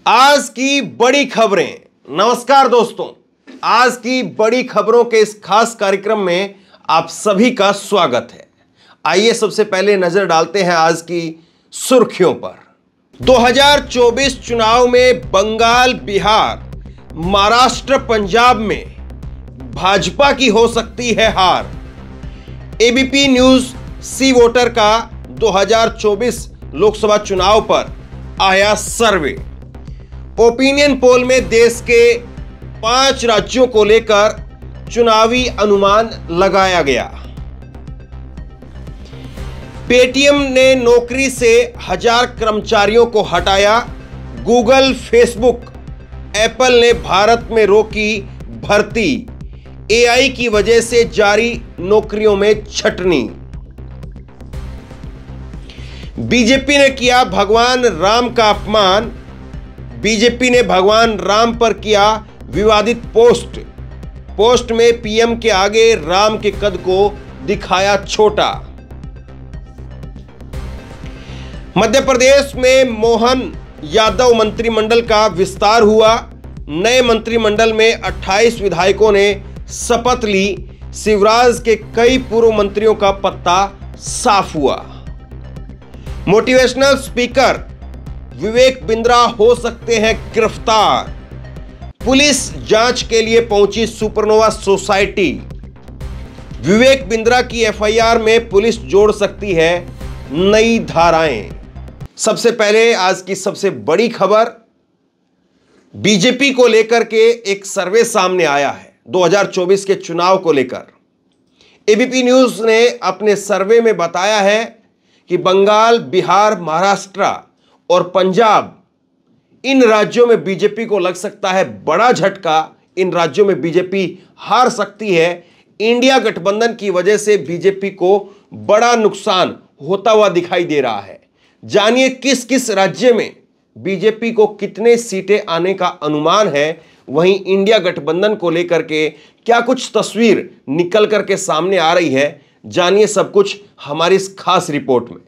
आज की बड़ी खबरें। नमस्कार दोस्तों, आज की बड़ी खबरों के इस खास कार्यक्रम में आप सभी का स्वागत है। आइए सबसे पहले नजर डालते हैं आज की सुर्खियों पर। 2024 चुनाव में बंगाल, बिहार, महाराष्ट्र, पंजाब में भाजपा की हो सकती है हार। एबीपी न्यूज सी वोटर का 2024 लोकसभा चुनाव पर आया सर्वे। ओपिनियन पोल में देश के 5 राज्यों को लेकर चुनावी अनुमान लगाया गया। पेटीएम ने नौकरी से 1000 कर्मचारियों को हटाया। गूगल, फेसबुक, एप्पल ने भारत में रोकी भर्ती। एआई की वजह से जारी नौकरियों में छटनी। बीजेपी ने किया भगवान राम का अपमान। बीजेपी ने भगवान राम पर किया विवादित पोस्ट में पीएम के आगे राम के कद को दिखाया छोटा। मध्य प्रदेश में मोहन यादव मंत्रिमंडल का विस्तार हुआ। नए मंत्रिमंडल में 28 विधायकों ने शपथ ली। शिवराज के कई पूर्व मंत्रियों का पत्ता साफ हुआ। मोटिवेशनल स्पीकर विवेक बिंद्रा हो सकते हैं गिरफ्तार। पुलिस जांच के लिए पहुंची सुपरनोवा सोसाइटी। विवेक बिंद्रा की एफआईआर में पुलिस जोड़ सकती है नई धाराएं। सबसे पहले आज की सबसे बड़ी खबर, बीजेपी को लेकर के एक सर्वे सामने आया है 2024 के चुनाव को लेकर। एबीपी न्यूज ने अपने सर्वे में बताया है कि बंगाल, बिहार, महाराष्ट्र और पंजाब, इन राज्यों में बीजेपी को लग सकता है बड़ा झटका। इन राज्यों में बीजेपी हार सकती है। इंडिया गठबंधन की वजह से बीजेपी को बड़ा नुकसान होता हुआ दिखाई दे रहा है। जानिए किस किस राज्य में बीजेपी को कितने सीटें आने का अनुमान है। वहीं इंडिया गठबंधन को लेकर के क्या कुछ तस्वीर निकल करके सामने आ रही है, जानिए सब कुछ हमारी इस खास रिपोर्ट में।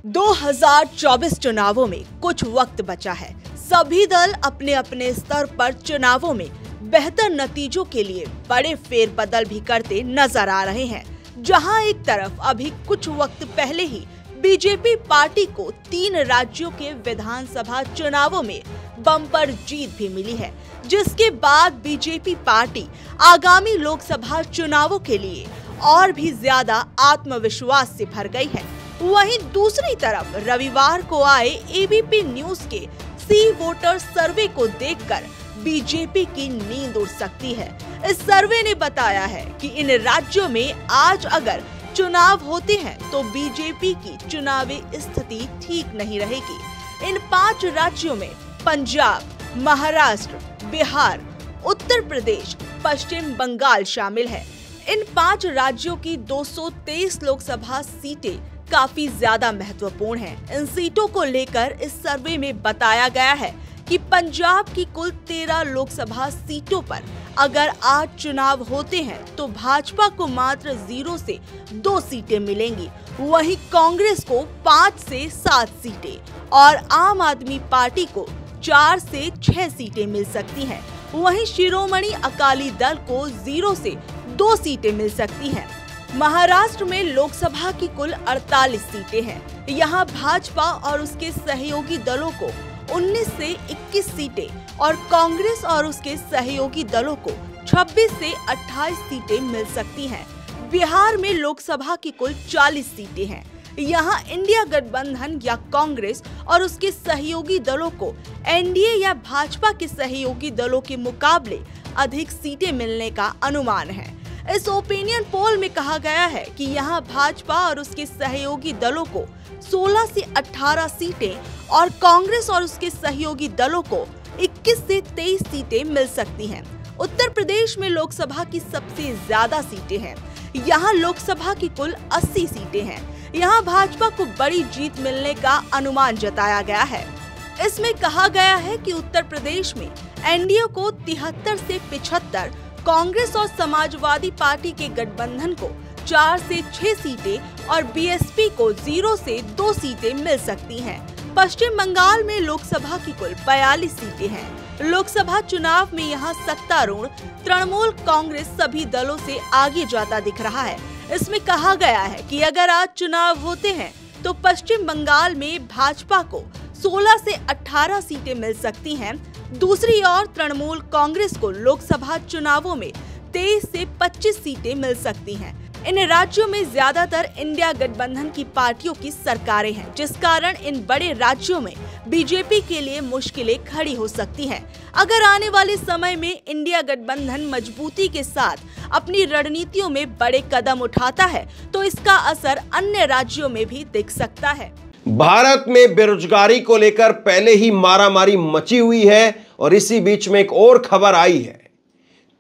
दो 2024 चुनावों में कुछ वक्त बचा है। सभी दल अपने अपने स्तर पर चुनावों में बेहतर नतीजों के लिए बड़े फेरबदल भी करते नजर आ रहे हैं। जहां एक तरफ अभी कुछ वक्त पहले ही बीजेपी पार्टी को 3 राज्यों के विधानसभा चुनावों में बम्पर जीत भी मिली है, जिसके बाद बीजेपी पार्टी आगामी लोकसभा चुनावों के लिए और भी ज्यादा आत्मविश्वास से भर गई है। वहीं दूसरी तरफ रविवार को आए एबीपी न्यूज के सी वोटर सर्वे को देखकर बीजेपी की नींद उड़ सकती है। इस सर्वे ने बताया है कि इन राज्यों में आज अगर चुनाव होते हैं तो बीजेपी की चुनावी स्थिति ठीक नहीं रहेगी। इन 5 राज्यों में पंजाब, महाराष्ट्र, बिहार, उत्तर प्रदेश, पश्चिम बंगाल शामिल है। इन 5 राज्यों की 223 लोकसभा सीटें काफी ज्यादा महत्वपूर्ण हैं। इन सीटों को लेकर इस सर्वे में बताया गया है कि पंजाब की कुल 13 लोकसभा सीटों पर अगर आज चुनाव होते हैं तो भाजपा को मात्र 0 से 2 सीटें मिलेंगी। वहीं कांग्रेस को 5 से 7 सीटें और आम आदमी पार्टी को 4 से 6 सीटें मिल सकती हैं। वहीं शिरोमणि अकाली दल को 0 से 2 सीटें मिल सकती हैं। महाराष्ट्र में लोकसभा की कुल 48 सीटें हैं। यहाँ भाजपा और उसके सहयोगी दलों को 19 से 21 सीटें और कांग्रेस और उसके सहयोगी दलों को 26 से 28 सीटें मिल सकती हैं। बिहार में लोकसभा की कुल 40 सीटें हैं। यहाँ इंडिया गठबंधन या कांग्रेस और उसके सहयोगी दलों को एनडीए या भाजपा के सहयोगी दलों के मुकाबले अधिक सीटें मिलने का अनुमान है। इस ओपिनियन पोल में कहा गया है कि यहाँ भाजपा और उसके सहयोगी दलों को 16 से 18 सीटें और कांग्रेस और उसके सहयोगी दलों को 21 से 23 सीटें मिल सकती हैं। उत्तर प्रदेश में लोकसभा की सबसे ज्यादा सीटें हैं। यहाँ लोकसभा की कुल 80 सीटें हैं। यहाँ भाजपा को बड़ी जीत मिलने का अनुमान जताया गया है। इसमें कहा गया है कि उत्तर प्रदेश में एनडीए को 73 से 75, कांग्रेस और समाजवादी पार्टी के गठबंधन को 4 से 6 सीटें और बीएसपी को 0 से 2 सीटें मिल सकती हैं। पश्चिम बंगाल में लोकसभा की कुल 42 सीटें हैं। लोकसभा चुनाव में यहां सत्तारूढ़ तृणमूल कांग्रेस सभी दलों से आगे जाता दिख रहा है। इसमें कहा गया है कि अगर आज चुनाव होते हैं तो पश्चिम बंगाल में भाजपा को 16 से 18 सीटें मिल सकती हैं। दूसरी ओर तृणमूल कांग्रेस को लोकसभा चुनावों में 23 से 25 सीटें मिल सकती हैं। इन राज्यों में ज्यादातर इंडिया गठबंधन की पार्टियों की सरकारें हैं, जिस कारण इन बड़े राज्यों में बीजेपी के लिए मुश्किलें खड़ी हो सकती हैं। अगर आने वाले समय में इंडिया गठबंधन मजबूती के साथ अपनी रणनीतियों में बड़े कदम उठाता है तो इसका असर अन्य राज्यों में भी दिख सकता है। भारत में बेरोजगारी को लेकर पहले ही मारामारी मची हुई है और इसी बीच में एक और खबर आई है।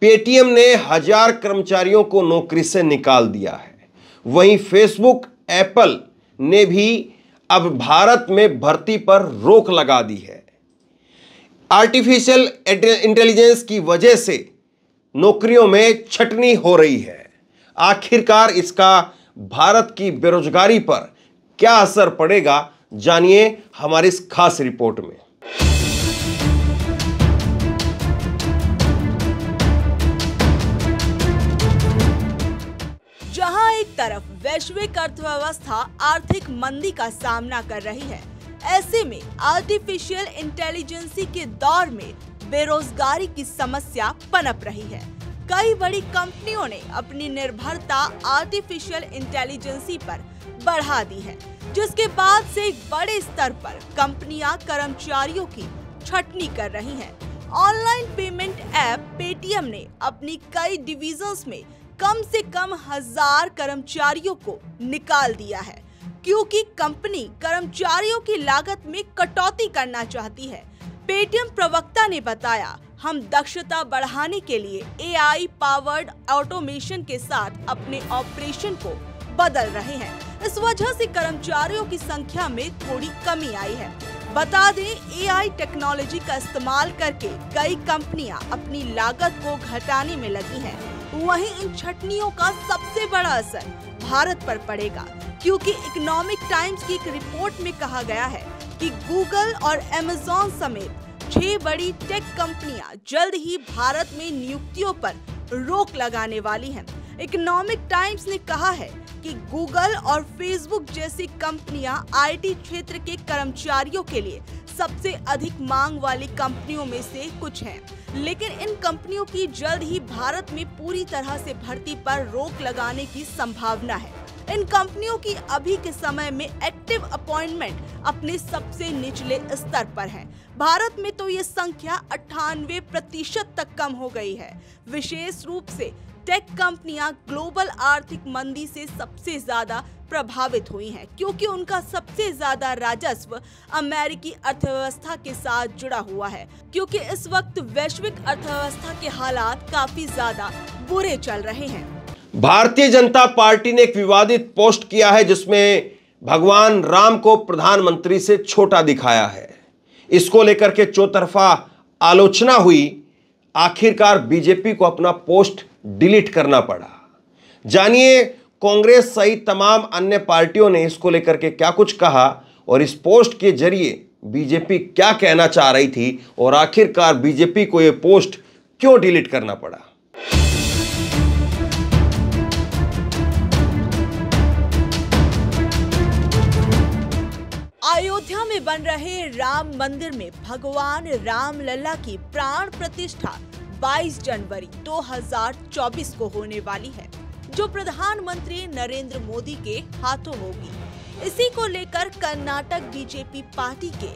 पेटीएम ने 1000 कर्मचारियों को नौकरी से निकाल दिया है। वहीं फेसबुक, एप्पल ने भी अब भारत में भर्ती पर रोक लगा दी है। आर्टिफिशियल इंटेलिजेंस की वजह से नौकरियों में छटनी हो रही है। आखिरकार इसका भारत की बेरोजगारी पर क्या असर पड़ेगा, जानिए हमारी इस खास रिपोर्ट में। जहां एक तरफ वैश्विक अर्थव्यवस्था आर्थिक मंदी का सामना कर रही है, ऐसे में आर्टिफिशियल इंटेलिजेंस के दौर में बेरोजगारी की समस्या पनप रही है। कई बड़ी कंपनियों ने अपनी निर्भरता आर्टिफिशियल इंटेलिजेंस पर बढ़ा दी है, जिसके बाद से एक बड़े स्तर पर कंपनियां कर्मचारियों की छटनी कर रही हैं। ऑनलाइन पेमेंट ऐप पेटीएम ने अपनी कई डिविजन्स में कम से कम 1000 कर्मचारियों को निकाल दिया है, क्योंकि कंपनी कर्मचारियों की लागत में कटौती करना चाहती है। पेटीएम प्रवक्ता ने बताया, हम दक्षता बढ़ाने के लिए AI पावर्ड ऑटोमेशन के साथ अपने ऑपरेशन को बदल रहे हैं। इस वजह से कर्मचारियों की संख्या में थोड़ी कमी आई है। बता दें, AI टेक्नोलॉजी का इस्तेमाल करके कई कंपनियां अपनी लागत को घटाने में लगी हैं। वहीं इन छटनियों का सबसे बड़ा असर भारत पर पड़ेगा, क्योंकि इकोनॉमिक टाइम्स की एक रिपोर्ट में कहा गया है कि गूगल और अमेज़न समेत 6 बड़ी टेक कंपनियां जल्द ही भारत में नियुक्तियों पर रोक लगाने वाली हैं। इकोनॉमिक टाइम्स ने कहा है कि गूगल और फेसबुक जैसी कंपनियां IT क्षेत्र के कर्मचारियों के लिए सबसे अधिक मांग वाली कंपनियों में से कुछ हैं, लेकिन इन कंपनियों की जल्द ही भारत में पूरी तरह से भर्ती पर रोक लगाने की संभावना है। इन कंपनियों की अभी के समय में एक्टिव अपॉइंटमेंट अपने सबसे निचले स्तर पर है। भारत में तो ये संख्या 98% तक कम हो गई है। विशेष रूप से टेक कंपनियां ग्लोबल आर्थिक मंदी से सबसे ज्यादा प्रभावित हुई हैं, क्योंकि उनका सबसे ज्यादा राजस्व अमेरिकी अर्थव्यवस्था के साथ जुड़ा हुआ है। क्योंकि इस वक्त वैश्विक अर्थव्यवस्था के हालात काफी ज्यादा बुरे चल रहे हैं। भारतीय जनता पार्टी ने एक विवादित पोस्ट किया है, जिसमें भगवान राम को प्रधानमंत्री से छोटा दिखाया है। इसको लेकर के चौतरफा आलोचना हुई। आखिरकार बीजेपी को अपना पोस्ट डिलीट करना पड़ा। जानिए कांग्रेस सहित तमाम अन्य पार्टियों ने इसको लेकर के क्या कुछ कहा और इस पोस्ट के जरिए बीजेपी क्या कहना चाह रही थी और आखिरकार बीजेपी को यह पोस्ट क्यों डिलीट करना पड़ा। अयोध्या में बन रहे राम मंदिर में भगवान राम लल्ला की प्राण प्रतिष्ठा 22 जनवरी 2024 को होने वाली है, जो प्रधानमंत्री नरेंद्र मोदी के हाथों होगी। इसी को लेकर कर्नाटक बीजेपी पार्टी के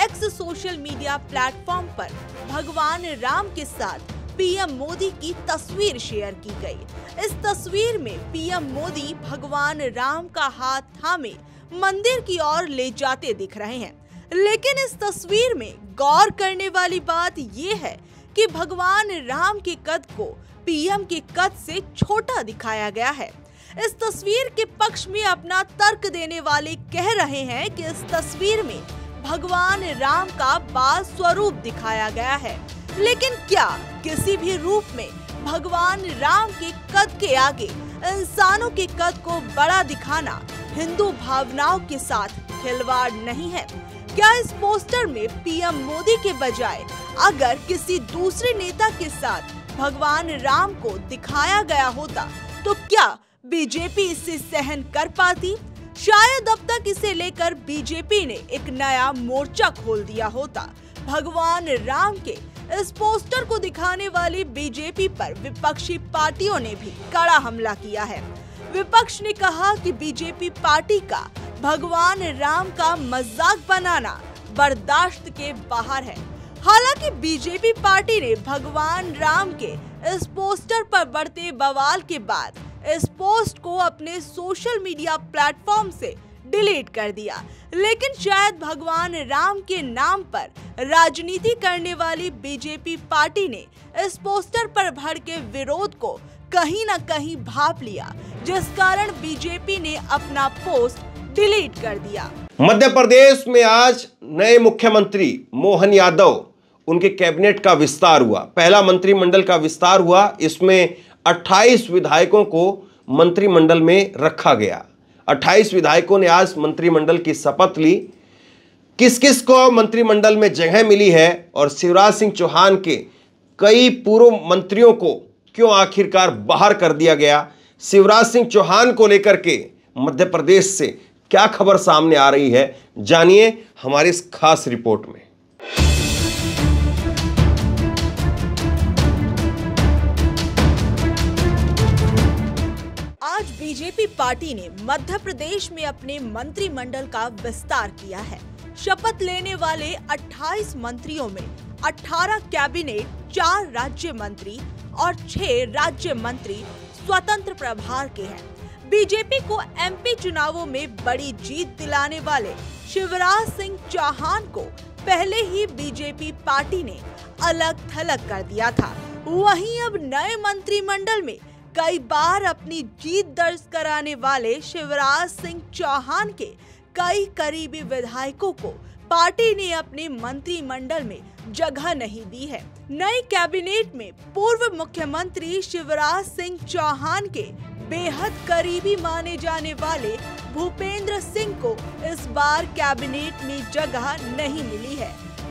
एक्स सोशल मीडिया प्लेटफॉर्म पर भगवान राम के साथ पीएम मोदी की तस्वीर शेयर की गई। इस तस्वीर में पीएम मोदी भगवान राम का हाथ थामे मंदिर की ओर ले जाते दिख रहे हैं, लेकिन इस तस्वीर में गौर करने वाली बात ये है कि भगवान राम के कद को पीएम के कद से छोटा दिखाया गया है। इस तस्वीर के पक्ष में अपना तर्क देने वाले कह रहे हैं कि इस तस्वीर में भगवान राम का बाल स्वरूप दिखाया गया है, लेकिन क्या किसी भी रूप में भगवान राम के कद के आगे इंसानों के कद को बड़ा दिखाना हिंदू भावनाओं के साथ खिलवाड़ नहीं है? क्या इस पोस्टर में पीएम मोदी के बजाय अगर किसी दूसरे नेता के साथ भगवान राम को दिखाया गया होता तो क्या बीजेपी इसे सहन कर पाती? शायद अब तक इसे लेकर बीजेपी ने एक नया मोर्चा खोल दिया होता। भगवान राम के इस पोस्टर को दिखाने वाली बीजेपी पर विपक्षी पार्टियों ने भी कड़ा हमला किया है। विपक्ष ने कहा कि बीजेपी पार्टी का भगवान राम का मजाक बनाना बर्दाश्त के बाहर है। हालांकि बीजेपी पार्टी ने भगवान राम के इस पोस्टर पर बढ़ते बवाल के बाद इस पोस्ट को अपने सोशल मीडिया प्लेटफॉर्म से डिलीट कर दिया, लेकिन शायद भगवान राम के नाम पर राजनीति करने वाली बीजेपी पार्टी ने इस पोस्टर पर भड़के विरोध को कहीं न कहीं भांप लिया, जिस कारण बीजेपी ने अपना पोस्ट डिलीट कर दिया। मध्य प्रदेश में आज नए मुख्यमंत्री मोहन यादव, उनके कैबिनेट का विस्तार हुआ। पहला मंत्रिमंडल का विस्तार हुआ। इसमें 28 विधायकों को मंत्रिमंडल में रखा गया। 28 विधायकों ने आज मंत्रिमंडल की शपथ ली। किस किस को मंत्रिमंडल में जगह मिली है और शिवराज सिंह चौहान के कई पूर्व मंत्रियों को क्यों आखिरकार बाहर कर दिया गया, शिवराज सिंह चौहान को लेकर के मध्य प्रदेश से क्या खबर सामने आ रही है, जानिए हमारी इस खास रिपोर्ट में। आज बीजेपी पार्टी ने मध्य प्रदेश में अपने मंत्रिमंडल का विस्तार किया है। शपथ लेने वाले 28 मंत्रियों में 18 कैबिनेट, 4 राज्य मंत्री और 6 राज्य मंत्री स्वतंत्र प्रभार के हैं। बीजेपी को एमपी चुनावों में बड़ी जीत दिलाने वाले शिवराज सिंह चौहान को पहले ही बीजेपी पार्टी ने अलग थलग कर दिया था। वहीं अब नए मंत्रिमंडल में कई बार अपनी जीत दर्ज कराने वाले शिवराज सिंह चौहान के कई करीबी विधायकों को पार्टी ने अपने मंत्रिमंडल में जगह नहीं दी है। नई कैबिनेट में पूर्व मुख्यमंत्री शिवराज सिंह चौहान के बेहद करीबी माने जाने वाले भूपेंद्र सिंह को इस बार कैबिनेट में जगह नहीं मिली है।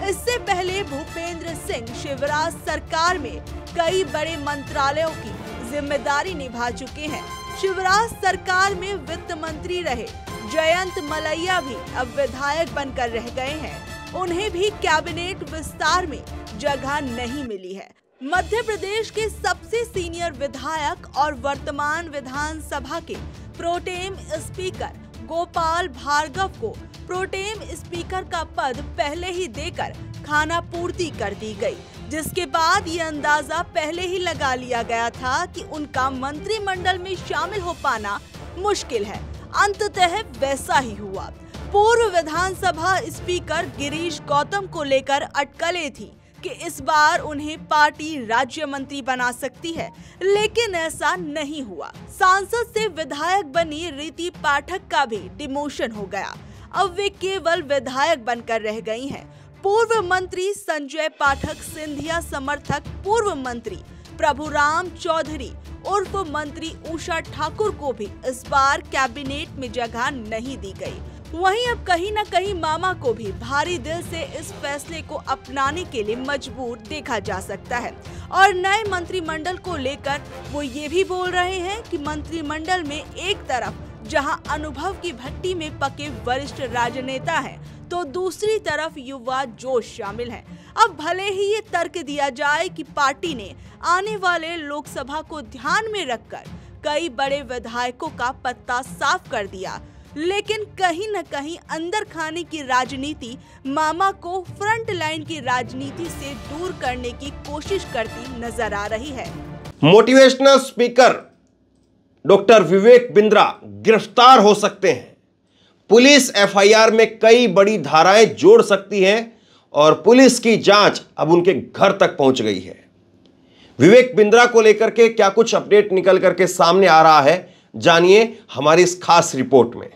इससे पहले भूपेंद्र सिंह शिवराज सरकार में कई बड़े मंत्रालयों की जिम्मेदारी निभा चुके हैं। शिवराज सरकार में वित्त मंत्री रहे जयंत मलैया भी अब विधायक बनकर रह गए हैं। उन्हें भी कैबिनेट विस्तार में जगह नहीं मिली है। मध्य प्रदेश के सबसे सीनियर विधायक और वर्तमान विधानसभा के प्रोटेम स्पीकर गोपाल भार्गव को प्रोटेम स्पीकर का पद पहले ही देकर खाना पूर्ति कर दी गई, जिसके बाद ये अंदाजा पहले ही लगा लिया गया था कि उनका मंत्रिमंडल में शामिल हो पाना मुश्किल है। अंततः वैसा ही हुआ। पूर्व विधानसभा स्पीकर गिरीश गौतम को लेकर अटकलें थी कि इस बार उन्हें पार्टी राज्य मंत्री बना सकती है, लेकिन ऐसा नहीं हुआ। सांसद से विधायक बनी रीति पाठक का भी डिमोशन हो गया। अब वे केवल विधायक बनकर रह गई हैं। पूर्व मंत्री संजय पाठक सिंधिया समर्थक पूर्व मंत्री प्रभुराम चौधरी उर्फ मंत्री उषा ठाकुर को भी इस बार कैबिनेट में जगह नहीं दी गई। वहीं अब कहीं न कहीं मामा को भी भारी दिल से इस फैसले को अपनाने के लिए मजबूर देखा जा सकता है और नए मंत्रिमंडल को लेकर वो ये भी बोल रहे हैं कि मंत्रिमंडल में एक तरफ जहां अनुभव की भट्टी में पके वरिष्ठ राजनेता हैं, तो दूसरी तरफ युवा जोश शामिल है। अब भले ही ये तर्क दिया जाए कि पार्टी ने आने वाले लोकसभा को ध्यान में रखकर कई बड़े विधायकों का पत्ता साफ कर दिया, लेकिन कहीं न कहीं अंदर खाने की राजनीति मामा को फ्रंट लाइन की राजनीति से दूर करने की कोशिश करती नजर आ रही है। Motivational speaker doctor Vivek Bindra गिरफ्तार हो सकते हैं। पुलिस एफआईआर में कई बड़ी धाराएं जोड़ सकती है और पुलिस की जांच अब उनके घर तक पहुंच गई है। विवेक बिंद्रा को लेकर के क्या कुछ अपडेट निकल करके सामने आ रहा है, जानिए हमारी इस खास रिपोर्ट में।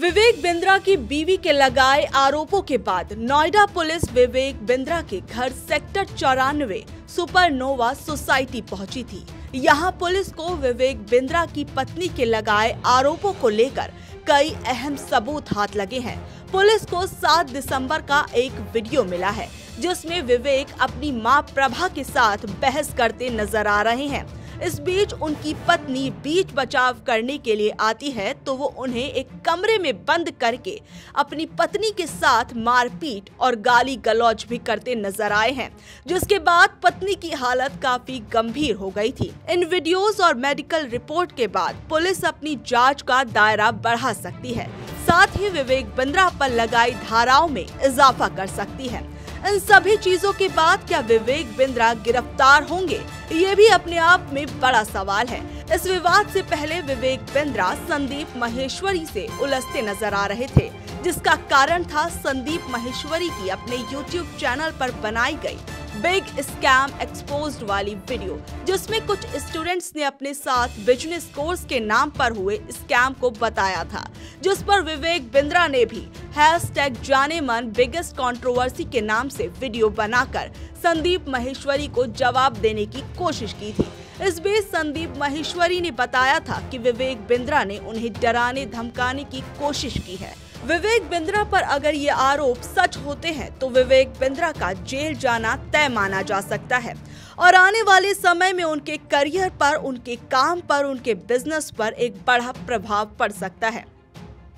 विवेक बिंद्रा की बीवी के लगाए आरोपों के बाद नोएडा पुलिस विवेक बिंद्रा के घर सेक्टर 94 सुपरनोवा सोसाइटी पहुंची थी। यहां पुलिस को विवेक बिंद्रा की पत्नी के लगाए आरोपों को लेकर कई अहम सबूत हाथ लगे हैं। पुलिस को 7 दिसंबर का एक वीडियो मिला है जिसमें विवेक अपनी मां प्रभा के साथ बहस करते नजर आ रहे हैं। इस बीच उनकी पत्नी बीच बचाव करने के लिए आती है तो वो उन्हें एक कमरे में बंद करके अपनी पत्नी के साथ मारपीट और गाली गलौज भी करते नजर आए हैं, जिसके बाद पत्नी की हालत काफी गंभीर हो गई थी। इन वीडियोस और मेडिकल रिपोर्ट के बाद पुलिस अपनी जांच का दायरा बढ़ा सकती है, साथ ही विवेक बिंद्रा पर लगाई धाराओं में इजाफा कर सकती है। इन सभी चीजों के बाद क्या विवेक बिंद्रा गिरफ्तार होंगे, ये भी अपने आप में बड़ा सवाल है। इस विवाद से पहले विवेक बिंद्रा संदीप माहेश्वरी से उलझते नजर आ रहे थे, जिसका कारण था संदीप माहेश्वरी की अपने YouTube चैनल पर बनाई गई बिग स्कैम एक्सपोज्ड वाली वीडियो, जिसमें कुछ स्टूडेंट्स ने अपने साथ बिजनेस कोर्स के नाम पर हुए स्कैम को बताया था, जिस पर विवेक बिंद्रा ने भी #जानेमन बिगेस्ट कंट्रोवर्सी के नाम से वीडियो बनाकर संदीप माहेश्वरी को जवाब देने की कोशिश की थी। इस बीच संदीप माहेश्वरी ने बताया था कि विवेक बिंद्रा ने उन्हें डराने धमकाने की कोशिश की है। विवेक बिंद्रा पर अगर ये आरोप सच होते हैं तो विवेक बिंद्रा का जेल जाना तय माना जा सकता है और आने वाले समय में उनके करियर पर, उनके काम पर, उनके बिजनेस पर एक बड़ा प्रभाव पड़ सकता है।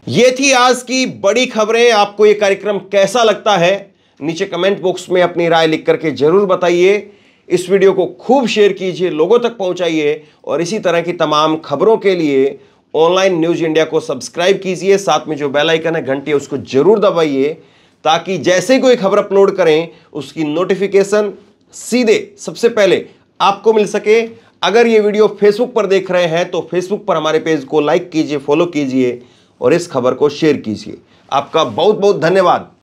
ये थी आज की बड़ी खबरें। आपको ये कार्यक्रम कैसा लगता है नीचे कमेंट बॉक्स में अपनी राय लिख करके जरूर बताइए। इस वीडियो को खूब शेयर कीजिए, लोगों तक पहुंचाइए और इसी तरह की तमाम खबरों के लिए ऑनलाइन न्यूज इंडिया को सब्सक्राइब कीजिए। साथ में जो बेल आइकन है घंटी है उसको जरूर दबाइए ताकि जैसे कोई खबर अपलोड करें उसकी नोटिफिकेशन सीधे सबसे पहले आपको मिल सके। अगर ये वीडियो फेसबुक पर देख रहे हैं तो फेसबुक पर हमारे पेज को लाइक कीजिए, फॉलो कीजिए और इस खबर को शेयर कीजिए। आपका बहुत बहुत धन्यवाद।